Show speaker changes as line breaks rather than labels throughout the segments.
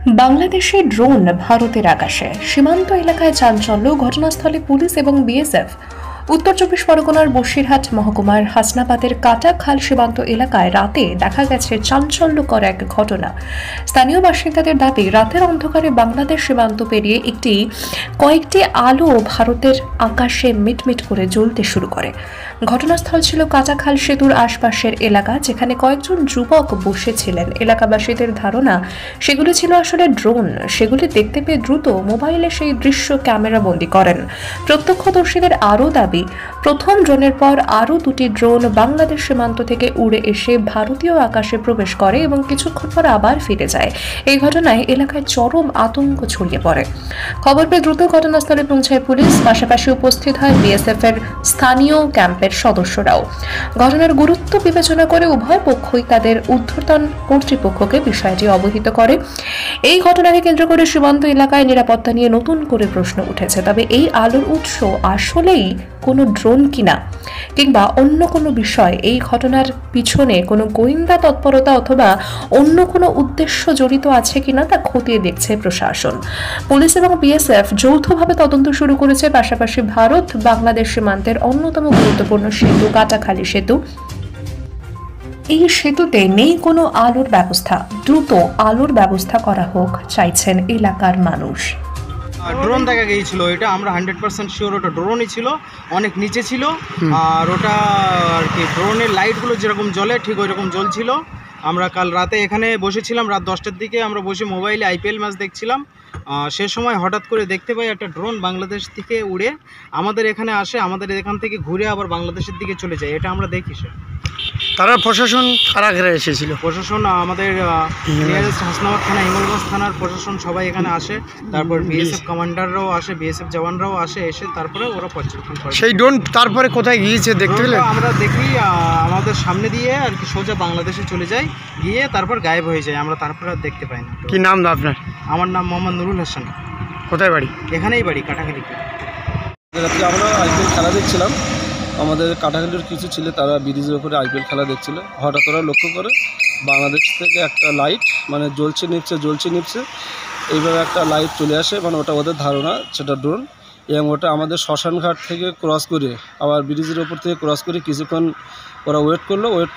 বাংলাদেশে ড্রোন ভারতের আকাশে, সীমান্ত এলাকায় চাঞ্চল্য, ঘটনাস্থলে পুলিশ এবং বিএসএফ। উত্তর চব্বিশ পরগনার বসিরহাট মহকুমার হাসনাবাদের কাটাখাল সীমান্ত এলাকায় রাতে দেখা গেছে চাঞ্চল্যকর এক ঘটনা। স্থানীয় বাসিন্দাদের দাবি, রাতের অন্ধকারে বাংলাদেশ সীমান্ত পেরিয়ে কয়েকটি আলো ভারতের আকাশে মিটমিট করে জ্বলতে শুরু করে। ঘটনাস্থল ছিল কাটাখাল সেতুর আশপাশের এলাকা, যেখানে কয়েকজন যুবক বসেছিলেন। এলাকাবাসীদের ধারণা সেগুলি ছিল আসলে ড্রোন। সেগুলি দেখতে পেয়ে দ্রুত মোবাইলে সেই দৃশ্য ক্যামেরা বন্দী করেন। প্রত্যক্ষদর্শীদের আরও দাবি, প্রথম ড্রোনের পর আরও দুটি ড্রোন বাংলাদেশ সীমান্ত থেকে উড়ে এসে ভারতীয় আকাশে প্রবেশ করে এবং কিছুক্ষণ পর আবার ফিরে যায়। এই ঘটনায় এলাকায় চরম আতঙ্ক ছড়িয়ে পড়ে। খবর পেয়ে দ্রুত ঘটনাস্থলে পৌঁছায় পুলিশ, পাশাপাশি উপস্থিত হয় বিএসএফ এর স্থানীয় ক্যাম্পের সদস্যরাও। ঘটনার গুরুত্ব বিবেচনা করে উভয় পক্ষই তাদের ঊর্ধ্বতন কর্তৃপক্ষকে বিষয়টি অবহিত করে। এই ঘটনাকে কেন্দ্র করে সীমান্ত এলাকায় নিরাপত্তা নিয়ে নতুন করে প্রশ্ন উঠেছে। তবে এই আলোর উৎস আসলেই কোনো ড্রোন কিনা, কিংবা অন্য কোনো বিষয়, এই ঘটনার পিছনে কোনো গোয়েন্দা তৎপরতা অথবা অন্য কোনো উদ্দেশ্য জড়িত আছে কিনা তা খতিয়ে দেখছে প্রশাসন। পুলিশ এবং বিএসএফ যৌথভাবে তদন্ত শুরু করেছে। পাশাপাশি ভারত বাংলাদেশ সীমান্তের অন্যতম গুরুত্বপূর্ণ সেতু কাটাখালী সেতু, এই সেতুতে নেই কোনো আলোর ব্যবস্থা। দ্রুত আলোর ব্যবস্থা করা হোক চাইছেন এলাকার মানুষ।
ড্রোন দেখা গিয়েছিল, এটা আমরা 100% শিওর ওটা ড্রোনই ছিল, অনেক নিচে ছিল। আর ওটা আর কি ড্রোনের লাইটগুলো যেরকম জ্বলে ঠিক ওই রকম জ্বলছিল। আমরা কাল রাতে এখানে বসেছিলাম, রাত 10টার দিকে আমরা বসে মোবাইলে আইপিএল ম্যাচ দেখছিলাম। সে সময় হঠাৎ করে দেখতে পাই একটা ড্রোন বাংলাদেশ থেকে উড়ে আমাদের এখানে আসে, আমাদের এখান থেকে ঘুরে আবার বাংলাদেশের দিকে চলে যায়। এটা আমরা দেখি।
তারা প্রশাসন কারা ঘিরে এসেছিল?
প্রশাসন আমাদের নিয়ারেস্ট হাসনাবাদ থানা, হিঙ্গলগঞ্জ থানার প্রশাসন সবাই এখানে আসে। তারপর বিএসএফ কমান্ডাররাও আসে, বিএসএফ জওয়ানরাও আসে। এসে তারপরে ওরা পর্যবেক্ষণ করে।
সেই ড্রোন তারপরে কোথায় গিয়েছে দেখতে পেলেন?
আমরা দেখি আমাদের সামনে দিয়ে আর কি সোজা বাংলাদেশে চলে যায়, গিয়ে তারপর গায়েব হয়ে যায়। আমরা তারপরে আর দেখতে পাই না।
কি নাম আপনার?
আমার নাম মোহাম্মদ নুরুল হাসান।
কোথায় বাড়ি?
এখানেই বাড়ি, কাটাখালীতে।
আমরা আইপিএল খেলা দেখছিলাম। আমাদের কাটাখালীর কিছু ছেলে তারা ব্রিজের উপরে আইপিএল খেলা দেখছিল। হঠাৎ ওরা লক্ষ্য করে বাংলাদেশ থেকে একটা লাইট মানে জ্বলছে নিপছে এইভাবে একটা লাইট চলে আসে। মানে ওটা ওদের ধারণা সেটা ড্রোন, এবং ওটা আমাদের শ্মশানঘাট থেকে ক্রস করে আবার ব্রিজের ওপর থেকে ক্রস করে কিছুক্ষণ ওরা ওয়েট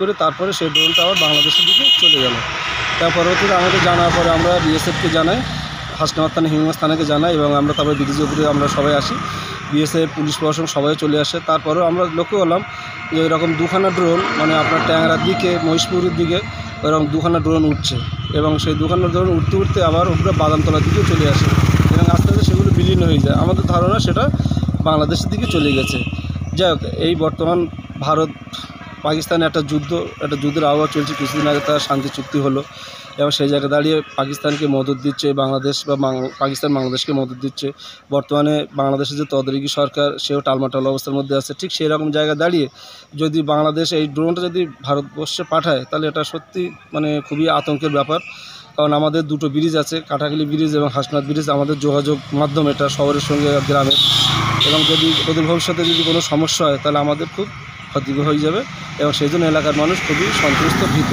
করে তারপরে সেই ড্রোনটা আবার বাংলাদেশের দিকে চলে গেল। তার পরবর্তীতে আমাদের জানার পরে আমরা বিএসএফকে জানাই, হাসনাবাদ থানা, হিঙ্গলগঞ্জ থানাকে জানাই, এবং আমরা তারপরে ব্রিজের উপরে আমরা সবাই আসি। বিএসএফ, পুলিশ প্রশাসন সবাই চলে আসে। তারপরেও আমরা লক্ষ্য করলাম যে এরকম দুখানা ড্রোন মানে আপনার ট্যাংরার দিকে, মহিষপুরের দিকে এরকম দুখানা ড্রোন উঠছে, এবং সেই দুখানা ড্রোন উঠতে আবার উপরে বাদামতলার দিকে চলে আসে, এবং আস্তে আস্তে সেগুলো বিলীন হয়ে যায়। আমাদের ধারণা সেটা বাংলাদেশের দিকে চলে গেছে। যাই হোক, এই বর্তমান ভারত পাকিস্তানে একটা যুদ্ধের আবহাওয়া চলছে। কিছুদিন আগে তার শান্তি চুক্তি হলো, এবং সেই জায়গায় দাঁড়িয়ে পাকিস্তানকে মদত দিচ্ছে বাংলাদেশ, বা পাকিস্তান বাংলাদেশকে মদত দিচ্ছে। বর্তমানে বাংলাদেশের যে তদারকি সরকার, সেও টালমাটাল অবস্থার মধ্যে আছে। ঠিক সেই রকম জায়গায় দাঁড়িয়ে যদি বাংলাদেশ এই ড্রোনটা যদি ভারতবর্ষে পাঠায়, তাহলে এটা সত্যি মানে খুবই আতঙ্কের ব্যাপার। কারণ আমাদের দুটো ব্রিজ আছে, কাটাখালী ব্রিজ এবং হাসনাবাদ ব্রিজ, আমাদের যোগাযোগ মাধ্যম এটা শহরের সঙ্গে গ্রামের। এবং যদি ওদের ভবিষ্যতে যদি কোনো সমস্যা হয়, তাহলে আমাদের খুব ক্ষতি হয়ে যাবে, এবং সেই জন্য এলাকার মানুষ খুবই সন্ত্রস্ত, ভীত।